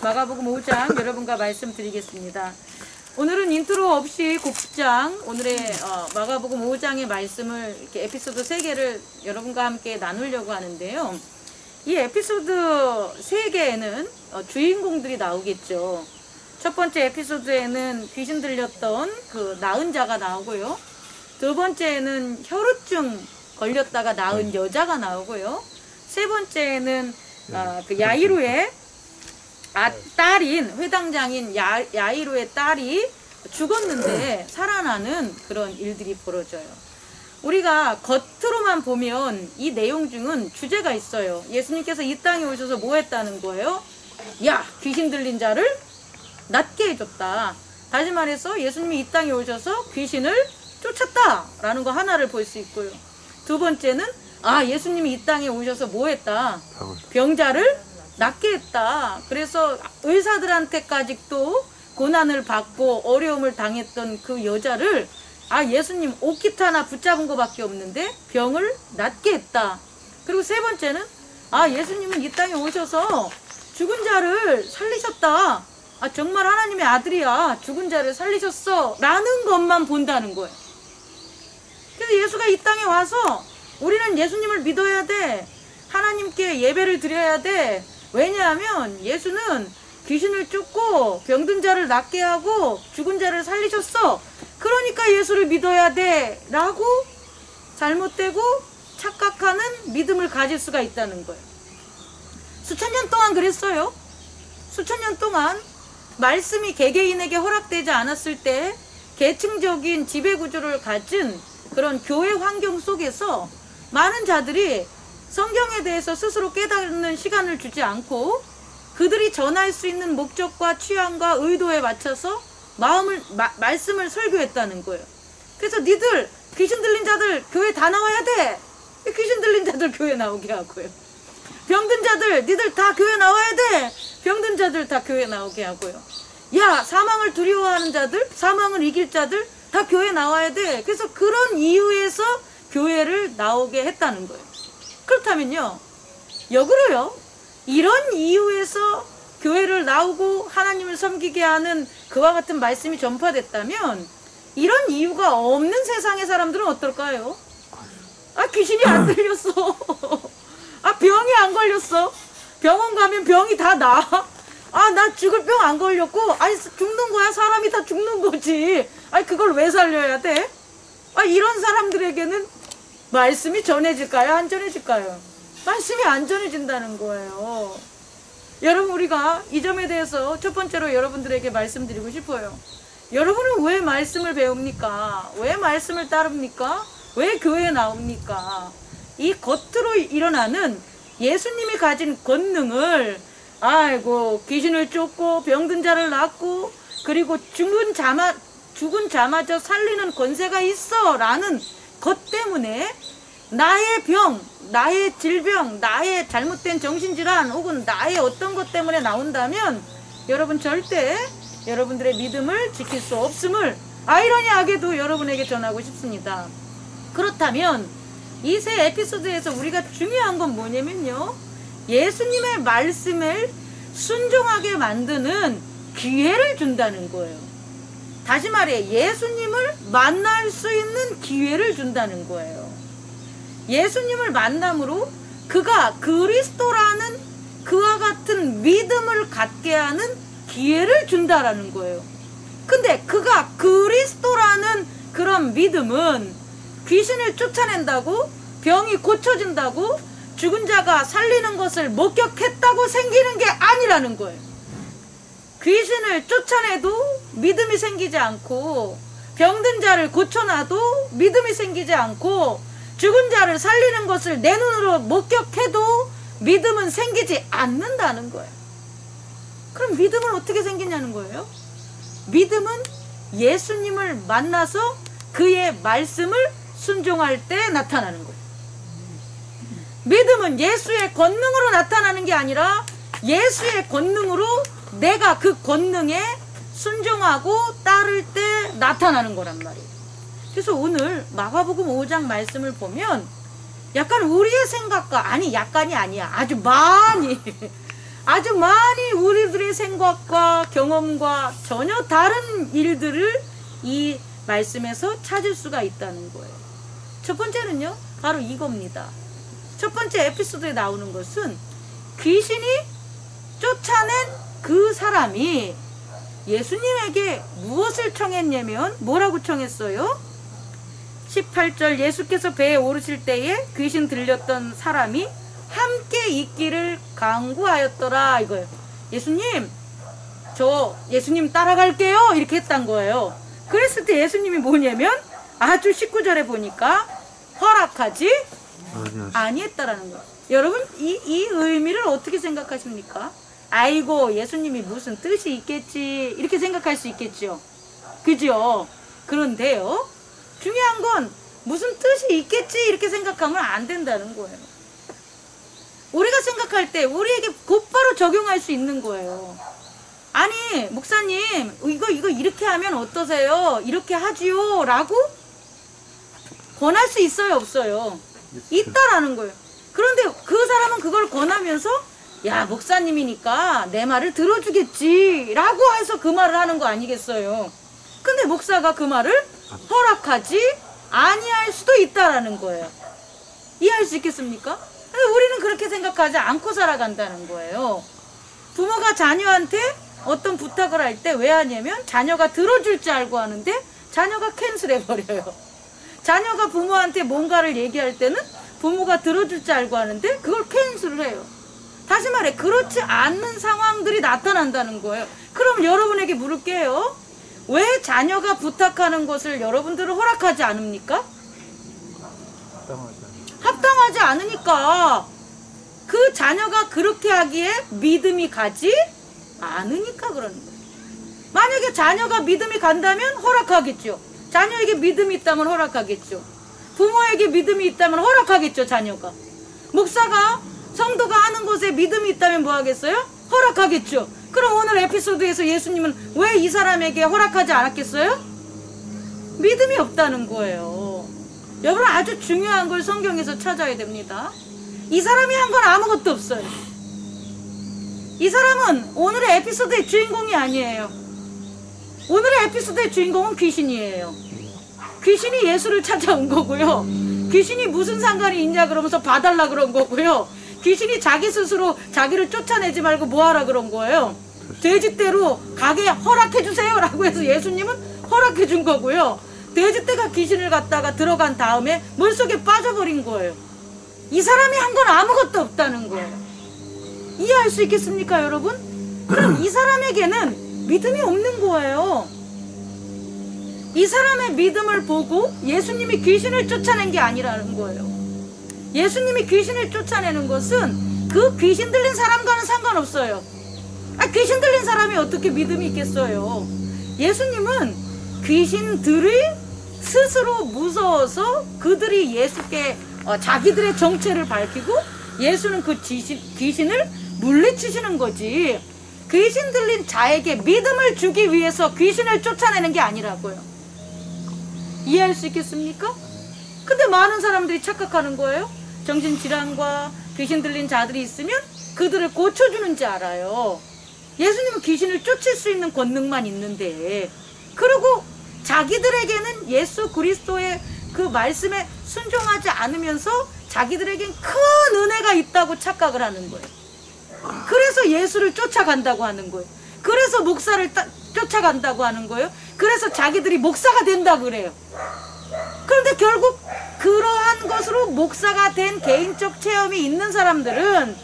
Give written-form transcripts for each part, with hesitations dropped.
마가복음 5장 여러분과 말씀드리겠습니다. 오늘은 인트로 없이 곱장 오늘의 마가복음 5장의 말씀을 이렇게 에피소드 3개를 여러분과 함께 나누려고 하는데요. 이 에피소드 3개에는 주인공들이 나오겠죠. 첫 번째 에피소드에는 귀신 들렸던 그 나은 자가 나오고요. 두 번째에는 혈우증 걸렸다가 나은 여자가 나오고요. 세 번째에는 그 야이로의 딸인 회당장인 야이로의 딸이 죽었는데 살아나는 그런 일들이 벌어져요. 우리가 겉으로만 보면 이 내용 중은 주제가 있어요. 예수님께서 이 땅에 오셔서 뭐 했다는 거예요? 야, 귀신 들린 자를 낫게 해줬다. 다시 말해서 예수님이 이 땅에 오셔서 귀신을 쫓았다 라는 거 하나를 볼 수 있고요. 두 번째는 예수님이 이 땅에 오셔서 뭐 했다? 병자를 낫게 했다. 그래서 의사들한테까지 또 고난을 받고 어려움을 당했던 그 여자를 예수님 옷깃 하나 붙잡은 것밖에 없는데 병을 낫게 했다. 그리고 세 번째는 예수님은 이 땅에 오셔서 죽은 자를 살리셨다. 정말 하나님의 아들이야. 죽은 자를 살리셨어 라는 것만 본다는 거예요. 그래서 예수가 이 땅에 와서 우리는 예수님을 믿어야 돼. 하나님께 예배를 드려야 돼. 왜냐하면 예수는 귀신을 쫓고 병든 자를 낫게 하고 죽은 자를 살리셨어. 그러니까 예수를 믿어야 돼 라고 잘못되고 착각하는 믿음을 가질 수가 있다는 거예요. 수천 년 동안 그랬어요. 수천 년 동안 말씀이 개개인에게 허락되지 않았을 때 계층적인 지배구조를 가진 그런 교회 환경 속에서 많은 자들이 성경에 대해서 스스로 깨닫는 시간을 주지 않고 그들이 전할 수 있는 목적과 취향과 의도에 맞춰서 말씀을 설교했다는 거예요. 그래서 니들 귀신 들린 자들 교회 다 나와야 돼. 귀신 들린 자들 교회 나오게 하고요. 병든 자들 니들 다 교회 나와야 돼. 병든 자들 다 교회 나오게 하고요. 사망을 두려워하는 자들, 사망을 이길 자들 다 교회 나와야 돼. 그래서 그런 이유에서 교회를 나오게 했다는 거예요. 그렇다면요, 역으로요, 이런 이유에서 교회를 나오고 하나님을 섬기게 하는 그와 같은 말씀이 전파됐다면 이런 이유가 없는 세상의 사람들은 어떨까요? 귀신이 안 들렸어. 병이 안 걸렸어. 병원 가면 병이 다 나아. 나 죽을 병 안 걸렸고, 죽는 거야. 사람이 다 죽는 거지. 그걸 왜 살려야 돼? 이런 사람들에게는 말씀이 전해질까요? 안 전해질까요? 말씀이 안 전해진다는 거예요. 여러분, 우리가 이 점에 대해서 첫 번째로 여러분들에게 말씀드리고 싶어요. 여러분은 왜 말씀을 배웁니까? 왜 말씀을 따릅니까? 왜 교회에 나옵니까? 이 겉으로 일어나는 예수님이 가진 권능을 귀신을 쫓고 병든 자를 낫고 그리고 죽은 자마저 살리는 권세가 있어 라는 것 때문에 나의 병, 나의 질병, 나의 잘못된 정신질환 혹은 나의 어떤 것 때문에 나온다면 여러분 절대 여러분들의 믿음을 지킬 수 없음을 아이러니하게도 여러분에게 전하고 싶습니다. 그렇다면 이 세 에피소드에서 우리가 중요한 건 뭐냐면요, 예수님의 말씀을 순종하게 만드는 기회를 준다는 거예요. 다시 말해 예수님을 만날 수 있는 기회를 준다는 거예요. 예수님을 만남으로 그가 그리스도라는 그와 같은 믿음을 갖게 하는 기회를 준다라는 거예요. 근데 그가 그리스도라는 그런 믿음은 귀신을 쫓아낸다고, 병이 고쳐진다고, 죽은 자가 살리는 것을 목격했다고 생기는 게 아니라는 거예요. 귀신을 쫓아내도 믿음이 생기지 않고, 병든 자를 고쳐놔도 믿음이 생기지 않고, 죽은 자를 살리는 것을 내 눈으로 목격해도 믿음은 생기지 않는다는 거예요. 그럼 믿음은 어떻게 생기냐는 거예요? 믿음은 예수님을 만나서 그의 말씀을 순종할 때 나타나는 거예요. 믿음은 예수의 권능으로 나타나는 게 아니라 예수의 권능으로 내가 그 권능에 순종하고 따를 때 나타나는 거란 말이에요. 그래서 오늘 마가복음 5장 말씀을 보면 약간 우리의 생각과, 약간이 아니야, 아주 많이 아주 많이 우리들의 생각과 경험과 전혀 다른 일들을 이 말씀에서 찾을 수가 있다는 거예요. 첫 번째는요, 바로 이겁니다. 첫 번째 에피소드에 나오는 것은 귀신이 쫓아낸 그 사람이 예수님에게 무엇을 청했냐면 뭐라고 청했어요? 18절, 예수께서 배에 오르실 때에 귀신 들렸던 사람이 함께 있기를 강구하였더라 이거예요. 예수님, 저 예수님 따라갈게요 이렇게 했단 거예요. 그랬을 때 예수님이 뭐냐면 아주 19절에 보니까 허락하지 아니했다라는 거예요. 여러분 이 의미를 어떻게 생각하십니까? 아이고 예수님이 무슨 뜻이 있겠지 이렇게 생각할 수 있겠죠. 그죠? 그런데요, 중요한 건 무슨 뜻이 있겠지 이렇게 생각하면 안 된다는 거예요. 우리가 생각할 때 우리에게 곧바로 적용할 수 있는 거예요. 아니 목사님 이거 이렇게 하면 어떠세요? 이렇게 하지요 라고 권할 수 있어요 없어요? 있다라는 거예요. 그런데 그 사람은 그걸 권하면서 야 목사님이니까 내 말을 들어주겠지 라고 해서 그 말을 하는 거 아니겠어요? 근데 목사가 그 말을 허락하지 아니할 수도 있다라는 거예요. 이해할 수 있겠습니까? 근데 우리는 그렇게 생각하지 않고 살아간다는 거예요. 부모가 자녀한테 어떤 부탁을 할 때 왜 하냐면 자녀가 들어줄 줄 알고 하는데 자녀가 캔슬해버려요. 자녀가 부모한테 뭔가를 얘기할 때는 부모가 들어줄 줄 알고 하는데 그걸 캔슬을 해요. 다시 말해 그렇지 않는 상황들이 나타난다는 거예요. 그럼 여러분에게 물을게요. 왜 자녀가 부탁하는 것을 여러분들은 허락하지 않습니까? 합당하지 않으니까. 그 자녀가 그렇게 하기에 믿음이 가지 않으니까 그러는 거예요. 만약에 자녀가 믿음이 간다면 허락하겠죠. 자녀에게 믿음이 있다면 허락하겠죠. 부모에게 믿음이 있다면 허락하겠죠. 자녀가. 목사가 성도가 하는 것에 믿음이 있다면 뭐 하겠어요? 허락하겠죠. 그럼 오늘 에피소드에서 예수님은 왜 이 사람에게 허락하지 않았겠어요? 믿음이 없다는 거예요. 여러분 아주 중요한 걸 성경에서 찾아야 됩니다. 이 사람이 한 건 아무것도 없어요. 이 사람은 오늘의 에피소드의 주인공이 아니에요. 오늘의 에피소드의 주인공은 귀신이에요. 귀신이 예수를 찾아온 거고요. 귀신이 무슨 상관이 있냐 그러면서 봐달라 그런 거고요. 귀신이 자기 스스로 자기를 쫓아내지 말고 뭐하라 그런 거예요. 돼지떼로 가게 허락해주세요 라고 해서 예수님은 허락해준 거고요. 돼지떼가 귀신을 갖다가 들어간 다음에 물속에 빠져버린 거예요. 이 사람이 한 건 아무것도 없다는 거예요. 이해할 수 있겠습니까 여러분? 그럼 이 사람에게는 믿음이 없는 거예요. 이 사람의 믿음을 보고 예수님이 귀신을 쫓아낸 게 아니라는 거예요. 예수님이 귀신을 쫓아내는 것은 그 귀신 들린 사람과는 상관없어요. 귀신 들린 사람이 어떻게 믿음이 있겠어요? 예수님은 귀신들이 스스로 무서워서 그들이 예수께 자기들의 정체를 밝히고 예수는 그 귀신을 물리치시는 거지, 귀신 들린 자에게 믿음을 주기 위해서 귀신을 쫓아내는 게 아니라고요. 이해할 수 있겠습니까? 근데 많은 사람들이 착각하는 거예요. 정신질환과 귀신 들린 자들이 있으면 그들을 고쳐주는 줄 알아요. 예수님은 귀신을 쫓을 수 있는 권능만 있는데, 그리고 자기들에게는 예수 그리스도의 그 말씀에 순종하지 않으면서 자기들에겐 큰 은혜가 있다고 착각을 하는 거예요. 그래서 예수를 쫓아간다고 하는 거예요. 그래서 목사를 쫓아간다고 하는 거예요. 그래서 자기들이 목사가 된다 그래요. 그런데 결국 그러한 것으로 목사가 된 개인적 체험이 있는 사람들은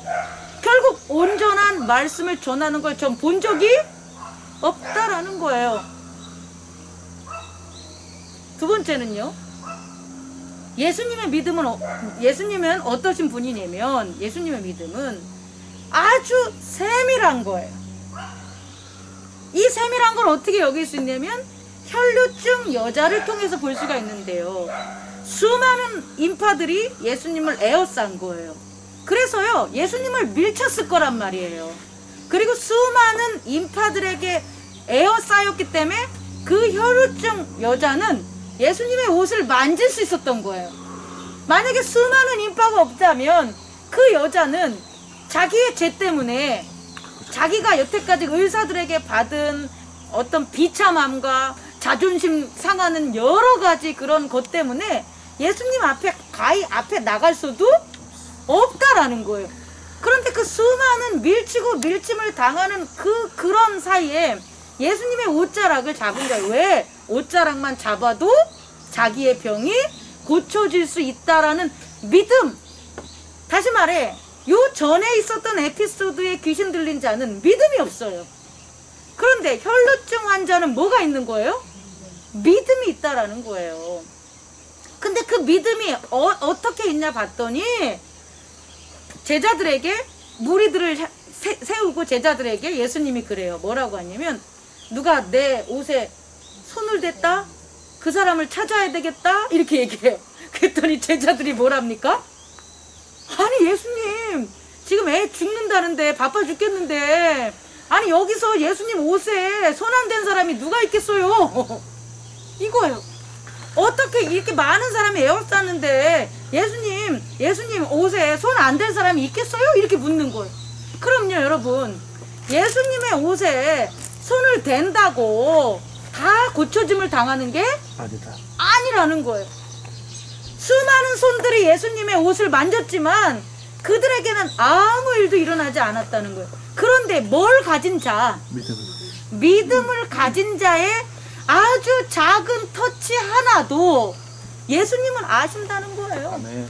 결국 온전한 말씀을 전하는 걸 전 본 적이 없다라는 거예요. 두 번째는요, 예수님은 어떠신 분이냐면, 예수님의 믿음은 아주 세밀한 거예요. 이 세밀한 걸 어떻게 여길 수 있냐면 혈루증 여자를 통해서 볼 수가 있는데요, 수많은 인파들이 예수님을 에워싼 거예요. 그래서요 예수님을 밀쳤을 거란 말이에요. 그리고 수많은 인파들에게 에워싸였기 때문에 그 혈루증 여자는 예수님의 옷을 만질 수 있었던 거예요. 만약에 수많은 인파가 없다면 그 여자는 자기의 죄 때문에 자기가 여태까지 의사들에게 받은 어떤 비참함과 자존심 상하는 여러 가지 그런 것 때문에 예수님 앞에 나갈 수도 없다라는 거예요. 그런데 그 수많은 밀치고 밀침을 당하는 그런 사이에 예수님의 옷자락을 잡은 거예요. 왜? 옷자락만 잡아도 자기의 병이 고쳐질 수 있다라는 믿음. 다시 말해, 요 전에 있었던 에피소드에 귀신 들린 자는 믿음이 없어요. 그런데 혈루증 환자는 뭐가 있는 거예요? 믿음이 있다라는 거예요. 근데 그 믿음이 어떻게 있냐 봤더니 제자들에게 무리들을 세우고 제자들에게 예수님이 그래요. 뭐라고 하냐면 누가 내 옷에 손을 댔다? 그 사람을 찾아야 되겠다? 이렇게 얘기해요. 그랬더니 제자들이 뭐랍니까? 아니 예수님 지금 애 죽는다는데 바빠 죽겠는데 아니 여기서 예수님 옷에 손 안 댄 사람이 누가 있겠어요? 이거예요. 어떻게 이렇게 많은 사람이 에워쌌는데 예수님 옷에 손 안 댄 사람이 있겠어요? 이렇게 묻는 거예요. 그럼요 여러분, 예수님의 옷에 손을 댄다고 다 고쳐짐을 당하는 게 아니라는 거예요. 수많은 손들이 예수님의 옷을 만졌지만 그들에게는 아무 일도 일어나지 않았다는 거예요. 그런데 뭘 가진 자? 믿음을 가진 자의 아주 작은 터치 하나도 예수님은 아신다는 거예요. 아멘.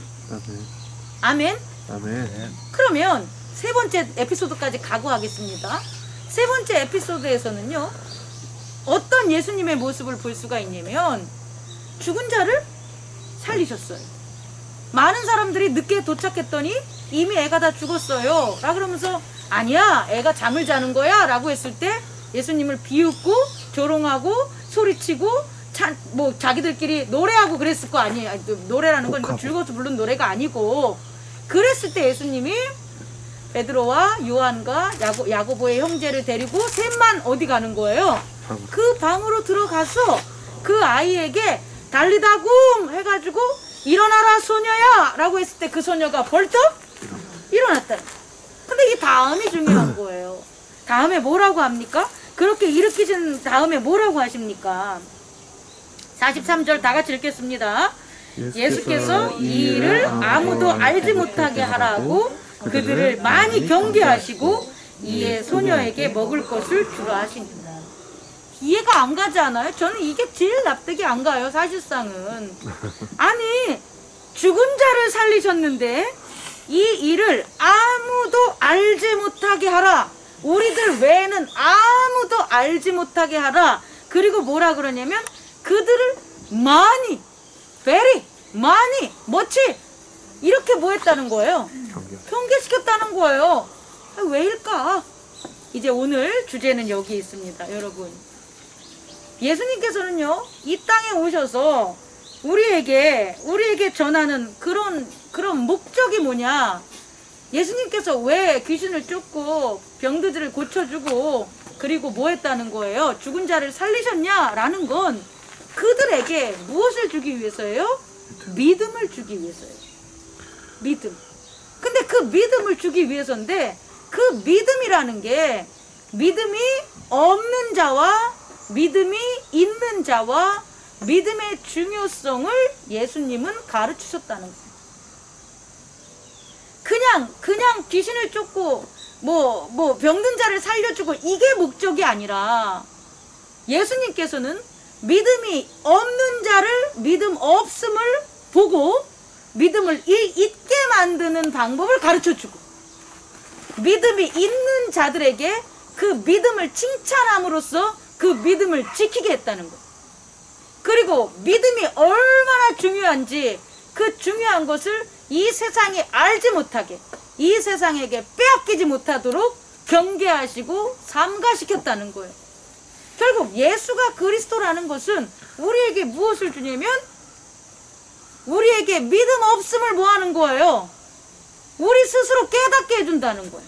아멘. 아멘. 그러면 세 번째 에피소드까지 가고 하겠습니다. 세 번째 에피소드에서는요, 어떤 예수님의 모습을 볼 수가 있냐면 죽은 자를 살리셨어요. 많은 사람들이 늦게 도착했더니 이미 애가 다 죽었어요 라 그러면서 아니야 애가 잠을 자는 거야 라고 했을 때 예수님을 비웃고 조롱하고 소리치고 뭐 자기들끼리 노래하고 그랬을 거 아니에요. 노래라는 건 이거 즐거워서 부른 노래가 아니고 그랬을 때 예수님이 베드로와 요한과 야고보의 형제를 데리고 셋만 어디 가는 거예요? 그 방으로 들어가서 그 아이에게 달리다굼 해가지고 일어나라 소녀야 라고 했을 때 그 소녀가 벌떡 일어났다. 근데 이 다음이 중요한 거예요. 다음에 뭐라고 합니까? 그렇게 일으키신 다음에 뭐라고 하십니까? 43절 다 같이 읽겠습니다. 예수께서 이 일을 아무도 알지 못하게 하라고 그들을 많이 경계하시고 이에 소녀에게 먹을 것을 주라 하시니라. 이해가 안 가지 않아요? 저는 이게 제일 납득이 안 가요, 사실상은. 아니, 죽은 자를 살리셨는데 이 일을 아무도 알지 못하게 하라. 우리들 외에는 아무도 알지 못하게 하라. 그리고 뭐라 그러냐면 그들을 많이, very, 많이, much 이렇게 뭐 했다는 거예요? 경계시켰다는 거예요. 왜일까? 이제 오늘 주제는 여기 있습니다, 여러분. 예수님께서는요, 이 땅에 오셔서 우리에게 전하는 그런 목적이 뭐냐? 예수님께서 왜 귀신을 쫓고 병들을 고쳐주고 그리고 뭐 했다는 거예요? 죽은 자를 살리셨냐라는 건 그들에게 무엇을 주기 위해서예요? 믿음을 주기 위해서예요. 믿음. 근데 그 믿음을 주기 위해서인데 그 믿음이라는 게 믿음이 없는 자와 믿음이 있는 자와 믿음의 중요성을 예수님은 가르치셨다는 거예요. 그냥 귀신을 쫓고 뭐 병든 자를 살려주고 이게 목적이 아니라 예수님께서는 믿음이 없는 자를 믿음 없음을 보고 믿음을 있게 만드는 방법을 가르쳐주고 믿음이 있는 자들에게 그 믿음을 칭찬함으로써 그 믿음을 지키게 했다는 거예요. 그리고 믿음이 얼마나 중요한지 그 중요한 것을 이 세상이 알지 못하게 이 세상에게 빼앗기지 못하도록 경계하시고 삼가시켰다는 거예요. 결국 예수가 그리스도라는 것은 우리에게 무엇을 주냐면 우리에게 믿음 없음을 뭐 하는 거예요? 우리 스스로 깨닫게 해준다는 거예요.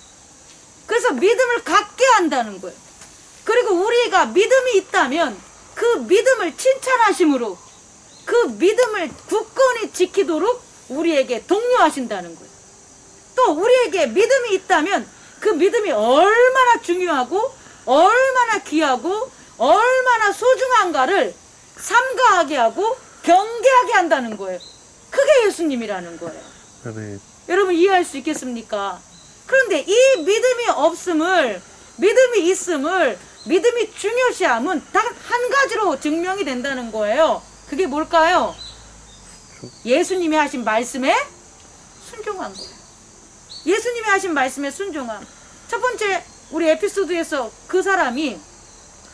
그래서 믿음을 갖게 한다는 거예요. 그리고 우리가 믿음이 있다면 그 믿음을 칭찬하심으로 그 믿음을 굳건히 지키도록 우리에게 독려하신다는 거예요. 또 우리에게 믿음이 있다면 그 믿음이 얼마나 중요하고 얼마나 귀하고 얼마나 소중한가를 삼가하게 하고 경계하게 한다는 거예요. 그게 예수님이라는 거예요. 아멘. 여러분 이해할 수 있겠습니까? 그런데 이 믿음이 없음을, 믿음이 있음을, 믿음이 중요시함은 딱 한 가지로 증명이 된다는 거예요. 그게 뭘까요? 예수님이 하신 말씀에 순종한 거예요. 예수님이 하신 말씀에 순종함. 첫 번째 우리 에피소드에서 그 사람이,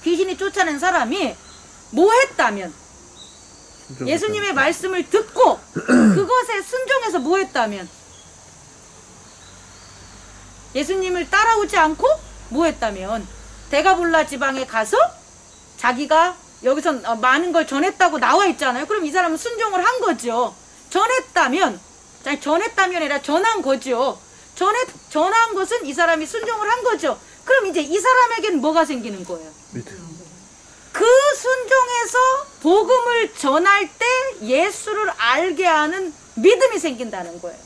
귀신이 쫓아낸 사람이 뭐 했다면, 예수님의 말씀을 듣고 그것에 순종해서 뭐 했다면, 예수님을 따라오지 않고 뭐 했다면, 데가볼라 지방에 가서 자기가 여기서 많은 걸 전했다고 나와 있잖아요. 그럼 이 사람은 순종을 한 거죠. 전했다면 아니라 전한 거죠. 전한 것은 이 사람이 순종을 한 거죠. 그럼 이제 이 사람에게는 뭐가 생기는 거예요? 그 순종에서 복음을 전할 때 예수를 알게 하는 믿음이 생긴다는 거예요.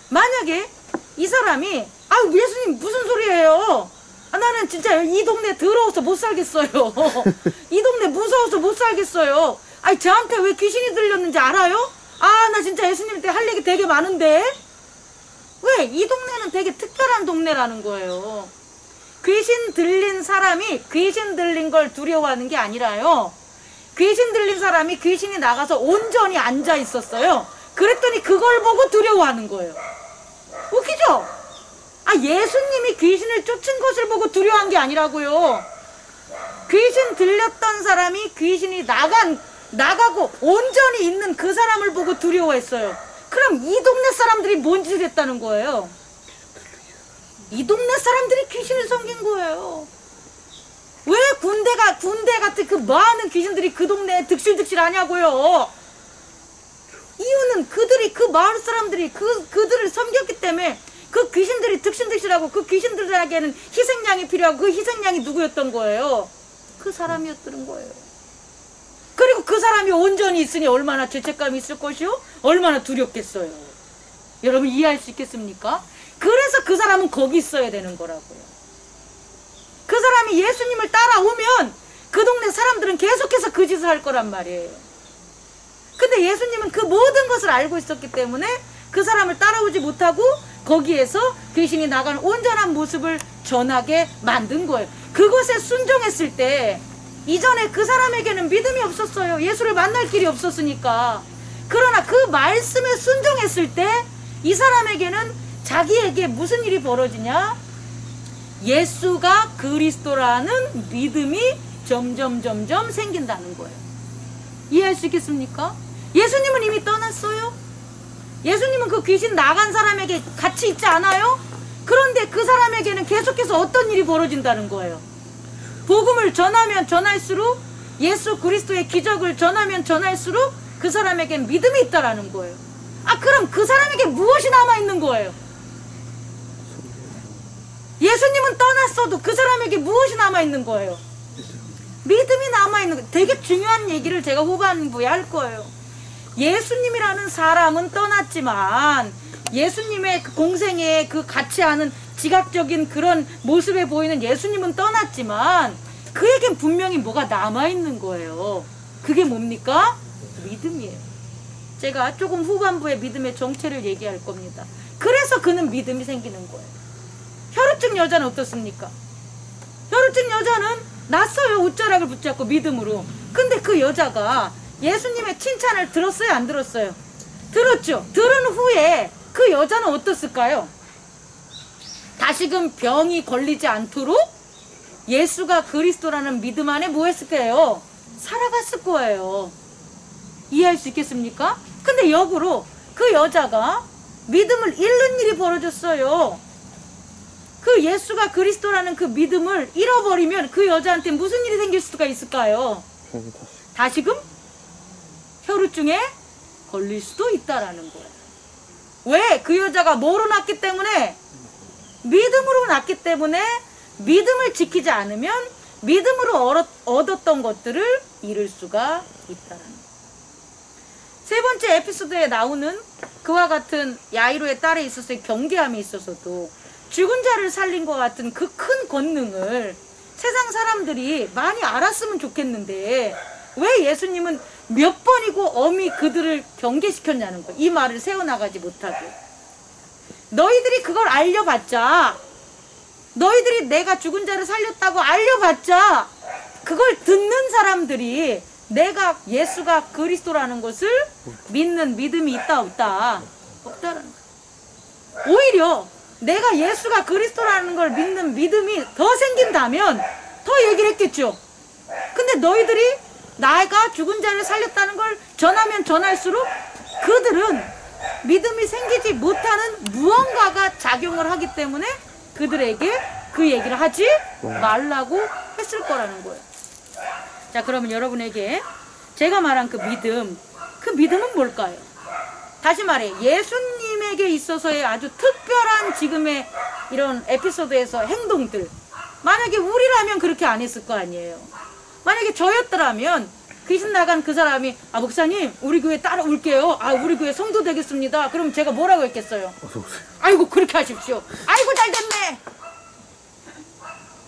만약에 이 사람이 아유 예수님 무슨 소리예요? 나는 진짜 이 동네 더러워서 못 살겠어요. 이 동네 무서워서 못 살겠어요. 아니 저한테 왜 귀신이 들렸는지 알아요? 나 진짜 예수님 때 할 얘기 되게 많은데. 왜? 이 동네는 되게 특별한 동네라는 거예요. 귀신 들린 사람이 귀신 들린 걸 두려워하는 게 아니라요. 귀신 들린 사람이 귀신이 나가서 온전히 앉아 있었어요. 그랬더니 그걸 보고 두려워하는 거예요. 웃기죠? 예수님이 귀신을 쫓은 것을 보고 두려워한 게 아니라고요. 귀신 들렸던 사람이 귀신이 나가고 온전히 있는 그 사람을 보고 두려워했어요. 그럼 이 동네 사람들이 뭔 짓을 했다는 거예요? 이 동네 사람들이 귀신을 섬긴 거예요. 왜 군대 같은 그 많은 귀신들이 그 동네에 득실득실 하냐고요. 이유는 그들이, 그 마을 사람들이 그들을 섬겼기 때문에 그 귀신들이 득실득실하고 그 귀신들에게는 희생양이 필요하고 그 희생양이 누구였던 거예요? 그 사람이었던 거예요. 그리고 그 사람이 온전히 있으니 얼마나 죄책감이 있을 것이요? 얼마나 두렵겠어요. 여러분 이해할 수 있겠습니까? 그래서 그 사람은 거기 있어야 되는 거라고요. 그 사람이 예수님을 따라오면 그 동네 사람들은 계속해서 그 짓을 할 거란 말이에요. 근데 예수님은 그 모든 것을 알고 있었기 때문에 그 사람을 따라오지 못하고 거기에서 귀신이 나가는 온전한 모습을 전하게 만든 거예요. 그것에 순종했을 때 이전에 그 사람에게는 믿음이 없었어요. 예수를 만날 길이 없었으니까. 그러나 그 말씀에 순종했을 때 이 사람에게는 자기에게 무슨 일이 벌어지냐? 예수가 그리스도라는 믿음이 점점 생긴다는 거예요. 이해할 수 있겠습니까? 예수님은 이미 떠났어요. 예수님은 그 귀신 나간 사람에게 같이 있지 않아요? 그런데 그 사람에게는 계속해서 어떤 일이 벌어진다는 거예요. 복음을 전하면 전할수록, 예수 그리스도의 기적을 전하면 전할수록 그 사람에겐 믿음이 있다라는 거예요. 그럼 그 사람에게 무엇이 남아있는 거예요? 예수님은 떠났어도 그 사람에게 무엇이 남아있는 거예요? 믿음이 남아있는 거예요. 되게 중요한 얘기를 제가 후반부에 할 거예요. 예수님이라는 사람은 떠났지만 예수님의 그 공생에 그 같이 하는 지각적인 그런 모습에 보이는 예수님은 떠났지만 그에겐 분명히 뭐가 남아있는 거예요. 그게 뭡니까? 믿음이에요. 제가 조금 후반부에 믿음의 정체를 얘기할 겁니다. 그래서 그는 믿음이 생기는 거예요. 혈우증 여자는 어떻습니까? 혈우증 여자는 났어요. 옷자락을 붙잡고 믿음으로. 근데 그 여자가 예수님의 칭찬을 들었어요? 안 들었어요? 들었죠. 들은 후에 그 여자는 어떻을까요? 다시금 병이 걸리지 않도록 예수가 그리스도라는 믿음 안에 뭐 했을까요? 살아갔을 거예요. 이해할 수 있겠습니까? 근데 역으로 그 여자가 믿음을 잃는 일이 벌어졌어요. 그 예수가 그리스도라는 그 믿음을 잃어버리면 그 여자한테 무슨 일이 생길 수가 있을까요? 다시금 혈우증에 걸릴 수도 있다라는 거예요. 왜? 그 여자가 뭐로 낳기 때문에? 믿음으로 낳기 때문에 믿음을 지키지 않으면 믿음으로 얻었던 것들을 잃을 수가 있다라는 거예요. 세 번째 에피소드에 나오는 그와 같은 야이로의 딸에 있어서의 경계함에 있어서도 죽은 자를 살린 것 같은 그 큰 권능을 세상 사람들이 많이 알았으면 좋겠는데 왜 예수님은 몇 번이고 엄히 그들을 경계시켰냐는 거예요. 이 말을 세워나가지 못하게. 너희들이 그걸 알려봤자, 너희들이 내가 죽은 자를 살렸다고 알려봤자 그걸 듣는 사람들이 내가 예수가 그리스도라는 것을 믿는 믿음이 있다 없다? 없다라는 거예요. 오히려 내가 예수가 그리스도라는 걸 믿는 믿음이 더 생긴다면 더 얘기를 했겠죠. 근데 너희들이 나가 죽은 자를 살렸다는 걸 전하면 전할수록 그들은 믿음이 생기지 못하는 무언가가 작용을 하기 때문에 그들에게 그 얘기를 하지 말라고 했을 거라는 거예요. 자, 그러면 여러분에게 제가 말한 그 믿음은 뭘까요? 다시 말해, 예수님에게 있어서의 아주 특별한 지금의 이런 에피소드에서 행동들, 만약에 우리라면 그렇게 안 했을 거 아니에요. 만약에 저였더라면 귀신 나간 그 사람이 목사님 우리 교회 따라올게요. 우리 교회 성도 되겠습니다. 그럼 제가 뭐라고 했겠어요? 아이고 그렇게 하십시오. 아이고 잘 됐네.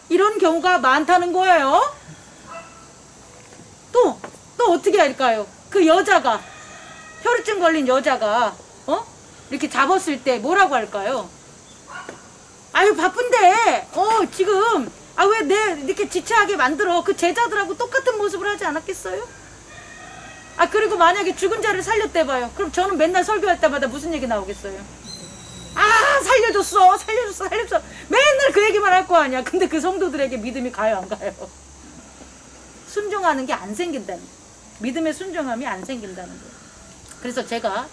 이런 경우가 많다는 거예요. 또 어떻게 할까요? 그 여자가, 혈우증 걸린 여자가 이렇게 잡았을 때 뭐라고 할까요? 아유 바쁜데 지금 왜 내 이렇게 지체하게 만들어. 그 제자들하고 똑같은 모습을 하지 않았겠어요? 그리고 만약에 죽은 자를 살렸대 봐요. 그럼 저는 맨날 설교할 때마다 무슨 얘기 나오겠어요? 살려줬어. 맨날 그 얘기만 할 거 아니야. 근데 그 성도들에게 믿음이 가요 안 가요? 순종하는 게 안 생긴다는 거예요. 믿음의 순종함이 안 생긴다는 거예요. 그래서 제가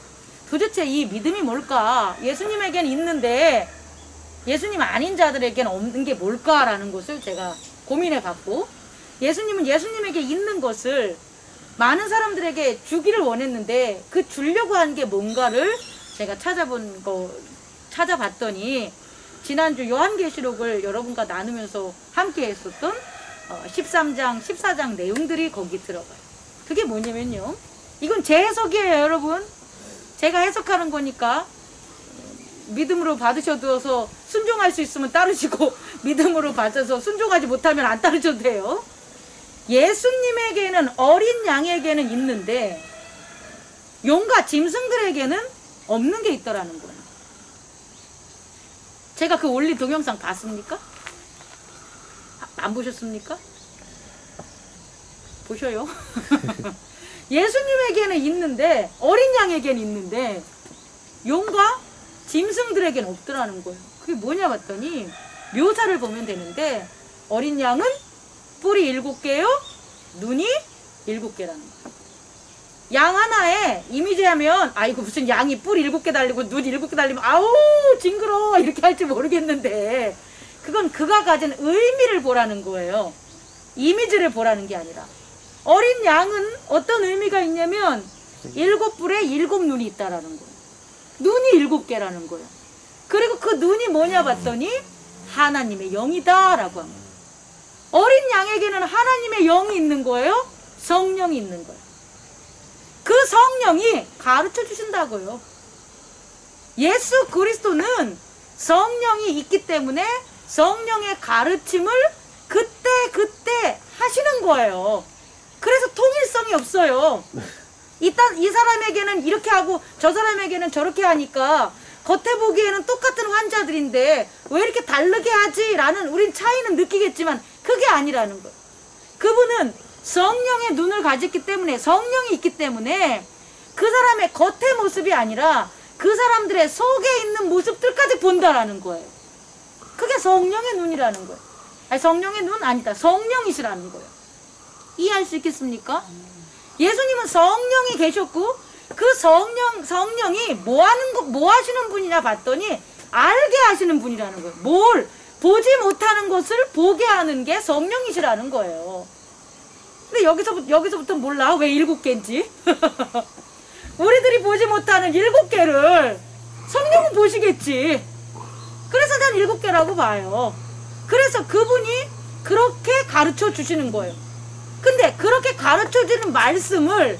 도대체 이 믿음이 뭘까? 예수님에게는 있는데 예수님 아닌 자들에게는 없는 게 뭘까라는 것을 제가 고민해 봤고, 예수님은 예수님에게 있는 것을 많은 사람들에게 주기를 원했는데 그 주려고 한 게 뭔가를 제가 찾아봤더니 지난주 요한계시록을 여러분과 나누면서 함께 했었던 13장, 14장 내용들이 거기 들어가요. 그게 뭐냐면요. 이건 제 해석이에요, 여러분. 제가 해석하는 거니까 믿음으로 받으셔도 순종할 수 있으면 따르시고 믿음으로 받아서 순종하지 못하면 안 따르셔도 돼요. 예수님에게는, 어린 양에게는 있는데 용과 짐승들에게는 없는 게 있더라는 거예요. 제가 그 올린 동영상 봤습니까? 안 보셨습니까? 보셔요. 예수님에게는 있는데, 어린 양에게는 있는데 용과 짐승들에게는 없더라는 거예요. 그게 뭐냐 봤더니 묘사를 보면 되는데, 어린 양은 뿔이 7개요 눈이 7개라는 거예요. 양 하나에 이미지하면 이거 무슨 양이 뿔 7개 달리고 눈 7개 달리면 아우 징그러워 이렇게 할지 모르겠는데, 그건 그가 가진 의미를 보라는 거예요. 이미지를 보라는 게 아니라. 어린 양은 어떤 의미가 있냐면 7뿔에 7눈이 있다라는 거예요. 눈이 7개라는 거예요. 그리고 그 눈이 뭐냐 봤더니 하나님의 영이다 라고 합니다. 어린 양에게는 하나님의 영이 있는 거예요. 성령이 있는 거예요. 그 성령이 가르쳐 주신다고요. 예수 그리스도는 성령이 있기 때문에 성령의 가르침을 그때 하시는 거예요. 그래서 통일성이 없어요. 일단 이 사람에게는 이렇게 하고 저 사람에게는 저렇게 하니까 겉에 보기에는 똑같은 환자들인데 왜 이렇게 다르게 하지? 라는 우린 차이는 느끼겠지만 그게 아니라는 거예요. 그분은 성령의 눈을 가졌기 때문에, 성령이 있기 때문에 그 사람의 겉의 모습이 아니라 그 사람들의 속에 있는 모습들까지 본다라는 거예요. 그게 성령의 눈이라는 거예요. 성령의 눈 아니다. 성령이시라는 거예요. 이해할 수 있겠습니까? 예수님은 성령이 계셨고 그 성령이 뭐 하시는 분이냐 봤더니 알게 하시는 분이라는 거예요. 뭘? 보지 못하는 것을 보게 하는 게 성령이시라는 거예요. 근데 여기서부터 몰라. 왜 7개인지? 우리들이 보지 못하는 7개를 성령은 보시겠지. 그래서 난 7개라고 봐요. 그래서 그분이 그렇게 가르쳐 주시는 거예요. 근데 그렇게 가르쳐 주는 말씀을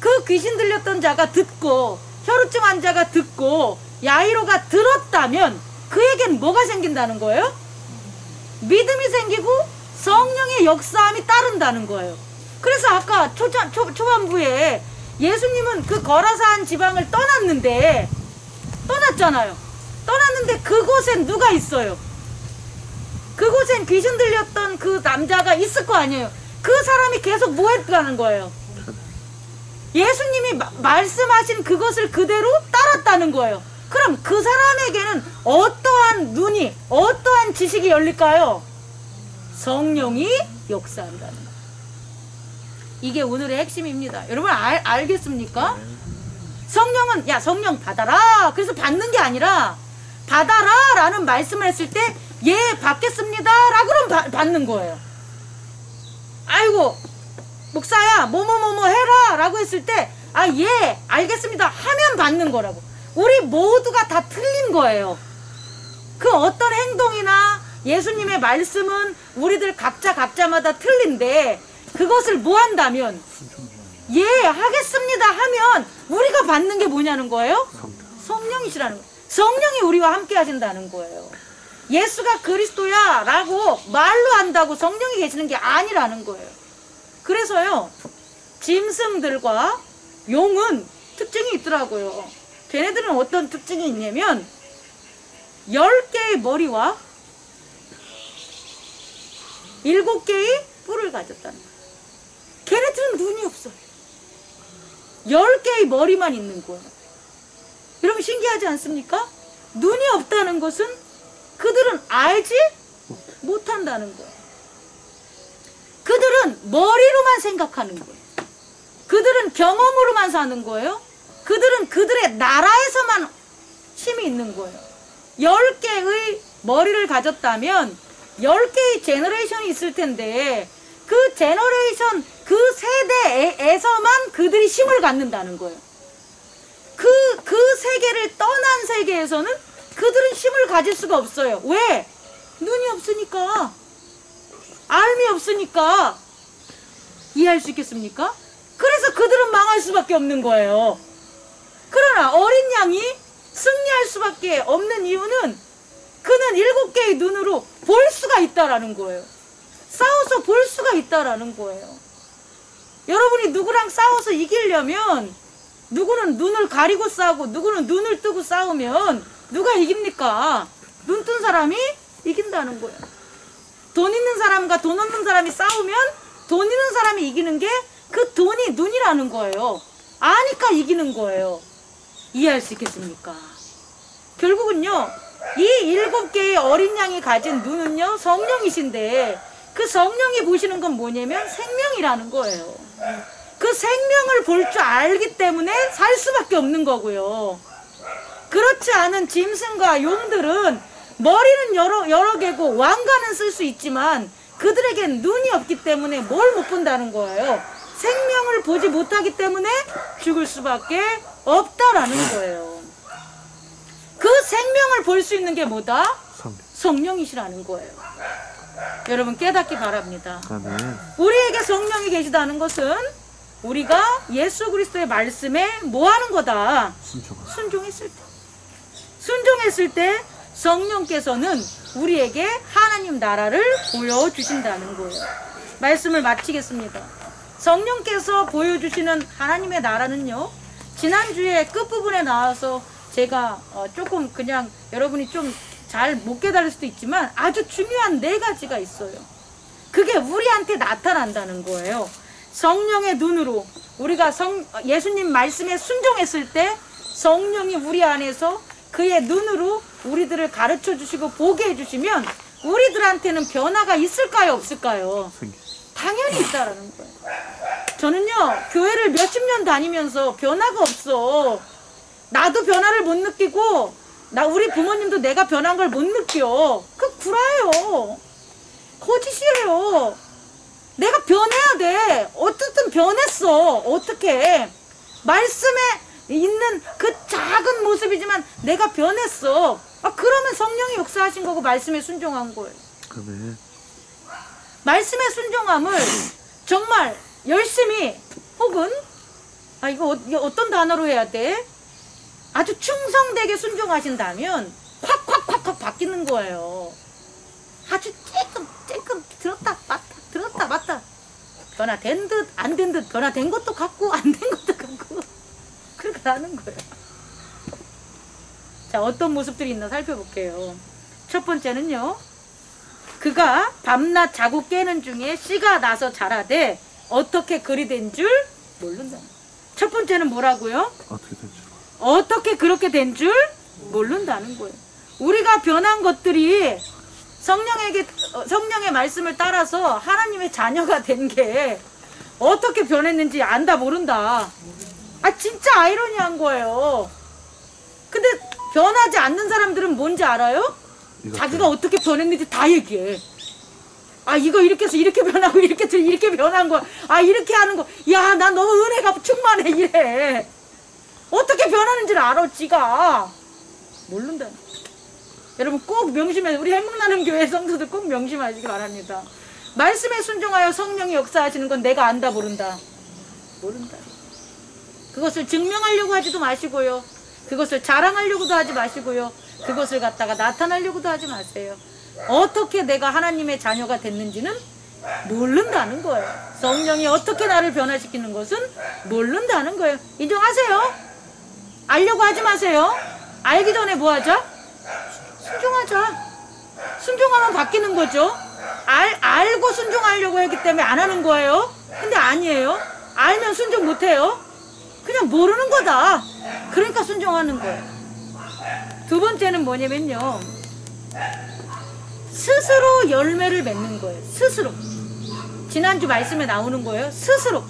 그 귀신 들렸던 자가 듣고, 혈우증 환자가 듣고, 야이로가 들었다면 그에겐 뭐가 생긴다는 거예요? 믿음이 생기고 성령의 역사함이 따른다는 거예요. 그래서 아까 초반부에 예수님은 그 거라사한 지방을 떠났잖아요. 떠났는데 그곳엔 누가 있어요? 그곳엔 귀신 들렸던 그 남자가 있을 거 아니에요. 그 사람이 계속 뭐 했다는 거예요? 예수님이 말씀하신 그것을 그대로 따랐다는 거예요. 그럼 그 사람에게는 어떠한 눈이, 어떠한 지식이 열릴까요? 성령이 역사한다는 거예요. 이게 오늘의 핵심입니다. 여러분 알겠습니까? 성령은 야 성령 받아라. 그래서 받는 게 아니라 받아라 라는 말씀을 했을 때 예 받겠습니다 라고 받는 거예요. 아이고 목사야 뭐뭐뭐뭐 해라 라고 했을 때 아 예 알겠습니다 하면 받는 거라고. 우리 모두가 다 틀린 거예요. 그 어떤 행동이나 예수님의 말씀은 우리들 각자마다 틀린데 그것을 뭐 한다면 예 하겠습니다 하면 우리가 받는 게 뭐냐는 거예요? 성령이시라는 거예요. 성령이 우리와 함께 하신다는 거예요. 예수가 그리스도야 라고 말로 한다고 성령이 계시는 게 아니라는 거예요. 그래서요 짐승들과 용은 특징이 있더라고요. 걔네들은 어떤 특징이 있냐면 10개의 머리와 7개의 뿔을 가졌다는 거예요. 걔네들은 눈이 없어요. 10개의 머리만 있는 거예요. 여러분 신기하지 않습니까? 눈이 없다는 것은 그들은 알지 못한다는 거예요. 그들은 머리로만 생각하는 거예요. 그들은 경험으로만 사는 거예요. 그들은 그들의 나라에서만 힘이 있는 거예요. 10개의 머리를 가졌다면 10개의 제너레이션이 있을 텐데 그 제너레이션, 그 세대에서만 그들이 힘을 갖는다는 거예요. 그 세계를 떠난 세계에서는 그들은 힘을 가질 수가 없어요. 왜? 눈이 없으니까. 알미 없으니까. 이해할 수 있겠습니까? 그래서 그들은 망할 수밖에 없는 거예요. 그러나 어린 양이 승리할 수밖에 없는 이유는 그는 7개의 눈으로 볼 수가 있다라는 거예요. 싸워서 볼 수가 있다라는 거예요. 여러분이 누구랑 싸워서 이기려면 누구는 눈을 가리고 싸우고 누구는 눈을 뜨고 싸우면 누가 이깁니까? 눈 뜬 사람이 이긴다는 거예요. 돈 있는 사람과 돈 없는 사람이 싸우면 돈 있는 사람이 이기는 게 그 돈이 눈이라는 거예요. 아니까 이기는 거예요. 이해할 수 있겠습니까? 결국은요 이 7개의 어린 양이 가진 눈은요 성령이신데 그 성령이 보시는 건 뭐냐면 생명이라는 거예요. 그 생명을 볼 줄 알기 때문에 살 수밖에 없는 거고요. 그렇지 않은 짐승과 용들은 머리는 여러 개고 왕관은 쓸 수 있지만 그들에겐 눈이 없기 때문에 뭘 못 본다는 거예요. 생명을 보지 못하기 때문에 죽을 수밖에 없다라는 거예요. 그 생명을 볼 수 있는 게 뭐다? 성령이시라는 거예요. 여러분 깨닫기 바랍니다. 아멘. 우리에게 성령이 계시다는 것은 우리가 예수 그리스도의 말씀에 뭐 하는 거다? 순종했을 때. 순종했을 때 성령께서는 우리에게 하나님 나라를 보여주신다는 거예요. 말씀을 마치겠습니다. 성령께서 보여주시는 하나님의 나라는요, 지난주에 끝부분에 나와서 제가 조금 그냥 여러분이 좀 잘 못 깨달을 수도 있지만 아주 중요한 4가지가 있어요. 그게 우리한테 나타난다는 거예요. 성령의 눈으로 우리가 예수님 말씀에 순종했을 때 성령이 우리 안에서 그의 눈으로 우리들을 가르쳐 주시고 보게 해주시면 우리들한테는 변화가 있을까요? 없을까요? 당연히 있다라는 거예요. 저는요 교회를 몇십 년 다니면서 변화가 없어. 나도 변화를 못 느끼고 우리 부모님도 내가 변한 걸 못 느껴. 그 구라예요. 거짓이에요. 내가 변해야 돼. 어쨌든 변했어. 어떻게 말씀에 있는 그 작은 모습이지만 내가 변했어. 그러면 성령이 역사하신 거고 말씀에 순종한 거예요. 아멘. 말씀의 순종함을 정말 열심히 혹은 이거 어떤 단어로 해야 돼? 아주 충성되게 순종하신다면 콱콱콱 확 바뀌는 거예요. 아주 찔끔 들었다 맞다 변화된 듯 안 된 듯 변화된 것도 같고 안 된 것도 같고 그렇게 하는 거예요. 자, 어떤 모습들이 있나 살펴볼게요. 첫 번째는요, 그가 밤낮 자고 깨는 중에 씨가 나서 자라되 어떻게 그리 된 줄 모른다. 첫 번째는 뭐라고요? 어떻게 그렇게 된 줄 모른다는 거예요. 우리가 변한 것들이 성령의 말씀을 따라서 하나님의 자녀가 된 게 어떻게 변했는지 안다 모른다. 아, 진짜 아이러니한 거예요. 근데 변하지 않는 사람들은 뭔지 알아요? 자기가 어떻게 변했는지 다 얘기해. 아, 이거 이렇게 해서 이렇게 변하고 이렇게 변한 거야. 아, 이렇게 하는 거. 야, 나 너무 은혜가 충만해 이래. 어떻게 변하는지를 알아 지가. 모른다. 여러분 꼭 명심해. 우리 행복나눔 교회 성도들 꼭 명심하시기 바랍니다. 말씀에 순종하여 성령이 역사하시는 건 내가 안다 모른다. 모른다. 그것을 증명하려고 하지도 마시고요. 그것을 자랑하려고도 하지 마시고요. 그것을 갖다가 나타나려고도 하지 마세요. 어떻게 내가 하나님의 자녀가 됐는지는 모른다는 거예요. 성령이 어떻게 나를 변화시키는 것은 모른다는 거예요. 인정하세요. 알려고 하지 마세요. 알기 전에 뭐 하자? 순종하자. 순종하면 바뀌는 거죠. 알고 순종하려고 했기 때문에 안 하는 거예요. 근데 아니에요. 알면 순종 못해요. 그냥 모르는 거다. 그러니까 순종하는 거예요. 두 번째는 뭐냐면요, 스스로 열매를 맺는 거예요. 스스로. 지난주 말씀에 나오는 거예요. 스스로.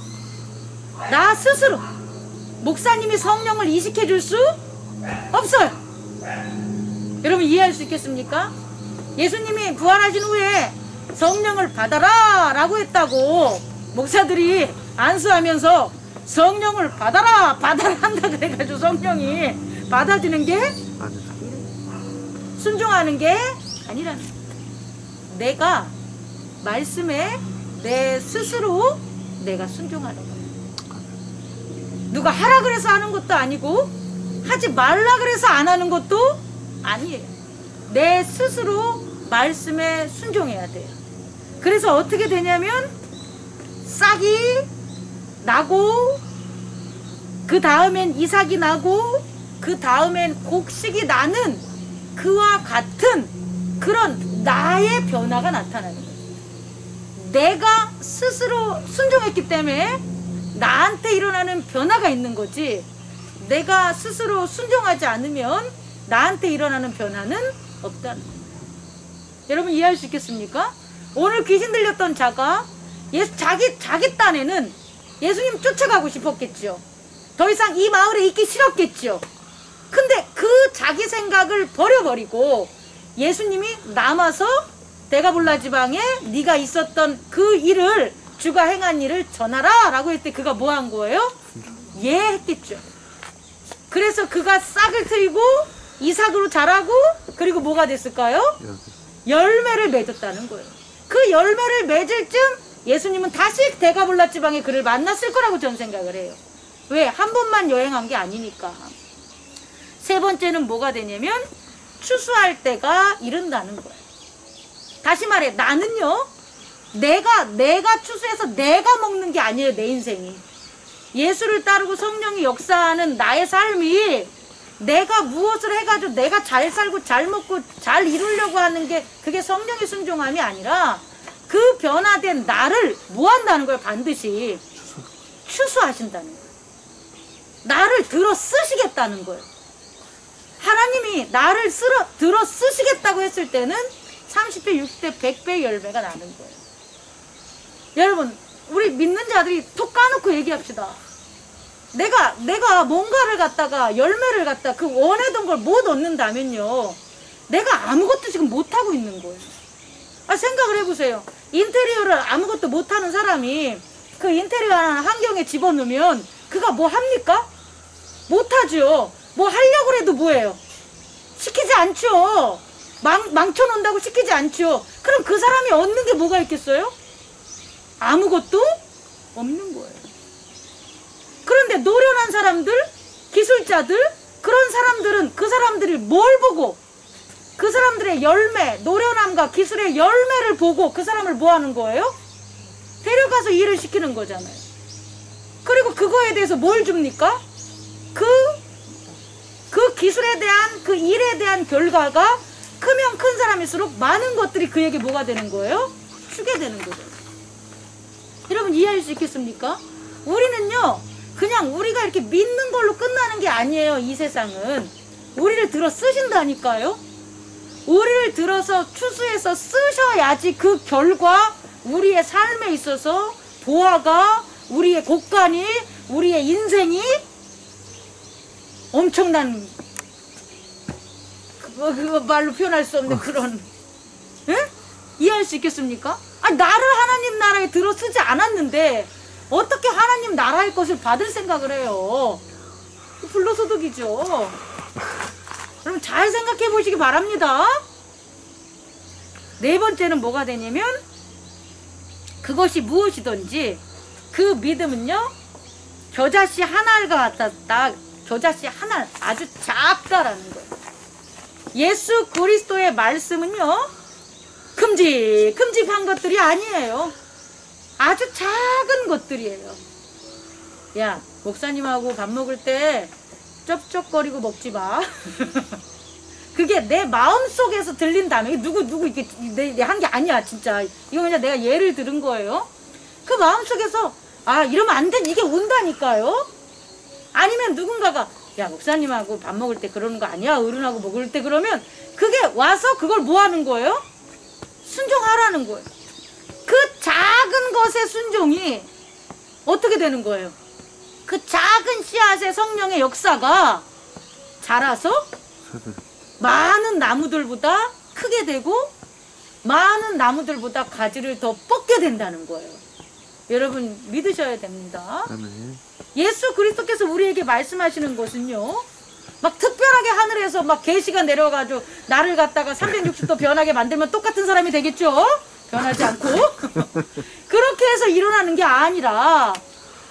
나 스스로. 목사님이 성령을 이식해 줄 수 없어요. 여러분 이해할 수 있겠습니까? 예수님이 부활하신 후에 성령을 받아라 라고 했다고 목사들이 안수하면서 성령을 받아라 한다 그래가지고 성령이 받아지는 게 순종하는 게 아니라는 거예요. 내가 말씀에 내 스스로 내가 순종하는 거예요. 누가 하라 그래서 하는 것도 아니고 하지 말라 그래서 안 하는 것도 아니에요. 내 스스로 말씀에 순종해야 돼요. 그래서 어떻게 되냐면 싹이 나고 그 다음엔 이삭이 나고 그 다음엔 곡식이 나는 그와 같은 그런 나의 변화가 나타나는 거예요. 내가 스스로 순종했기 때문에 나한테 일어나는 변화가 있는 거지, 내가 스스로 순종하지 않으면 나한테 일어나는 변화는 없다는 거예요. 여러분 이해할 수 있겠습니까? 오늘 귀신 들렸던 자가 자기 딴에는 예수님 쫓아가고 싶었겠죠. 더 이상 이 마을에 있기 싫었겠죠. 근데 그 자기 생각을 버려버리고 예수님이 남아서 데가볼라 지방에 네가 있었던 그 일을, 주가 행한 일을 전하라 라고 했을 때 그가 뭐 한 거예요? 예 했겠죠. 그래서 그가 싹을 트이고 이삭으로 자라고, 그리고 뭐가 됐을까요? 열매를 맺었다는 거예요. 그 열매를 맺을 쯤 예수님은 다시 데가볼라 지방에 그를 만났을 거라고 저는 생각을 해요. 왜? 한 번만 여행한 게 아니니까. 세 번째는 뭐가 되냐면 추수할 때가 이른다는 거예요. 다시 말해, 나는요, 내가 추수해서 내가 먹는 게 아니에요. 내 인생이. 예수를 따르고 성령이 역사하는 나의 삶이 내가 무엇을 해가지고 내가 잘 살고 잘 먹고 잘 이루려고 하는 게, 그게 성령의 순종함이 아니라 그 변화된 나를 뭐 한다는 거예요? 반드시 추수하신다는 거예요. 나를 들어 쓰시겠다는 거예요. 하나님이 나를 들어 쓰시겠다고 했을 때는 30배, 60대, 100배의 열매가 나는 거예요. 여러분, 우리 믿는 자들이 톡 까놓고 얘기합시다. 내가 뭔가를 갖다가 열매를 갖다 그 원하던 걸 못 얻는다면요, 내가 아무것도 지금 못하고 있는 거예요. 생각을 해보세요. 인테리어를 아무것도 못하는 사람이 그 인테리어 환경에 집어넣으면 그가 뭐 합니까? 못하죠. 뭐 하려고 해도 뭐예요? 시키지 않죠. 망쳐놓는다고 시키지 않죠. 그럼 그 사람이 얻는 게 뭐가 있겠어요? 아무것도 없는 거예요. 그런데 노련한 사람들, 기술자들, 그런 사람들은 그 사람들이 뭘 보고 그 사람들의 열매, 노련함과 기술의 열매를 보고 그 사람을 뭐 하는 거예요? 데려가서 일을 시키는 거잖아요. 그리고 그거에 대해서 뭘 줍니까? 그 기술에 대한, 그 일에 대한 결과가 크면 큰 사람일수록 많은 것들이 그에게 뭐가 되는 거예요? 주게 되는 거죠. 여러분 이해할 수 있겠습니까? 우리는요, 그냥 우리가 이렇게 믿는 걸로 끝나는 게 아니에요. 이 세상은 우리를 들어 쓰신다니까요. 우리를 들어서 추수해서 쓰셔야지 그 결과 우리의 삶에 있어서 보아가, 우리의 곡간이, 우리의 인생이 엄청난, 그거 말로 표현할 수 없는 그런, 예? 이해할 수 있겠습니까? 아니, 나를 하나님 나라에 들어 쓰지 않았는데 어떻게 하나님 나라의 것을 받을 생각을 해요? 불로소득이죠. 여러분 잘 생각해 보시기 바랍니다. 네 번째는 뭐가 되냐면, 그것이 무엇이든지 그 믿음은요, 겨자씨 한 알과 같았다. 겨자씨 한 알, 아주 작다라는 거예요. 예수 그리스도의 말씀은요, 큼직한 것들이 아니에요. 아주 작은 것들이에요. 야, 목사님하고 밥 먹을 때 쩝쩝거리고 먹지 마. 그게 내 마음속에서 들린다면, 누구 이렇게 내 한 게 아니야 진짜. 이거 그냥 내가 예를 들은 거예요. 그 마음속에서 아, 이러면 안 돼, 이게 온다니까요. 아니면 누군가가 야, 목사님하고 밥 먹을 때 그러는 거 아니야, 어른하고 먹을 때, 그러면 그게 와서 그걸 뭐 하는 거예요? 순종하라는 거예요. 그 작은 것의 순종이 어떻게 되는 거예요? 그 작은 씨앗의 성령의 역사가 자라서 많은 나무들보다 크게 되고 많은 나무들보다 가지를 더 뻗게 된다는 거예요. 여러분 믿으셔야 됩니다. 아멘. 예수 그리스도께서 우리에게 말씀하시는 것은요, 막 특별하게 하늘에서 막 계시가 내려가지고 나를 갖다가 360도 변하게 만들면 똑같은 사람이 되겠죠? 변하지 않고. 그렇게 해서 일어나는 게 아니라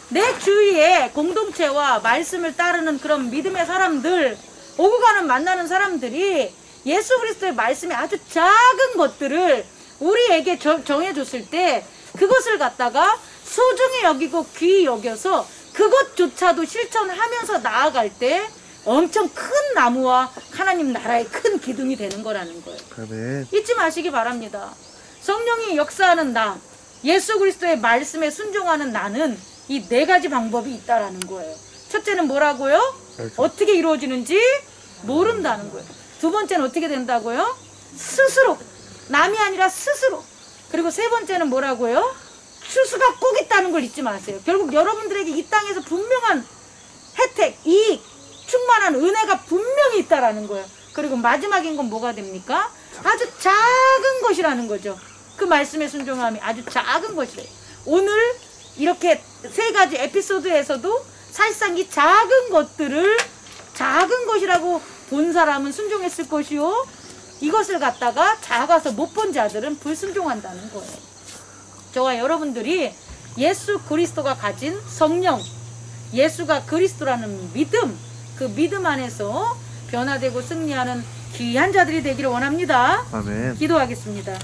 내 주위에 공동체와 말씀을 따르는 그런 믿음의 사람들, 오고 가는 만나는 사람들이 예수 그리스도의 말씀이 아주 작은 것들을 우리에게 정해줬을 때 그것을 갖다가 소중히 여기고 귀히 여겨서 그것조차도 실천하면서 나아갈 때 엄청 큰 나무와 하나님 나라의 큰 기둥이 되는 거라는 거예요. 아멘. 잊지 마시기 바랍니다. 성령이 역사하는 나, 예수 그리스도의 말씀에 순종하는 나는 이 네 가지 방법이 있다라는 거예요. 첫째는 뭐라고요? 어떻게 이루어지는지 모른다는 거예요. 두 번째는 어떻게 된다고요? 스스로, 남이 아니라 스스로. 그리고 세 번째는 뭐라고요? 추수가 꼭 있다는 걸 잊지 마세요. 결국 여러분들에게 이 땅에서 분명한 혜택, 이익, 충만한 은혜가 분명히 있다라는 거예요. 그리고 마지막인 건 뭐가 됩니까? 아주 작은 것이라는 거죠. 그 말씀에 순종함이 아주 작은 것이래요. 오늘 이렇게 세 가지 에피소드에서도 사실상 이 작은 것들을 작은 것이라고 본 사람은 순종했을 것이요, 이것을 갖다가 작아서 못 본 자들은 불순종한다는 거예요. 저와 여러분들이 예수 그리스도가 가진 성령, 예수가 그리스도라는 믿음, 그 믿음 안에서 변화되고 승리하는 귀한 자들이 되기를 원합니다. 아멘. 기도하겠습니다.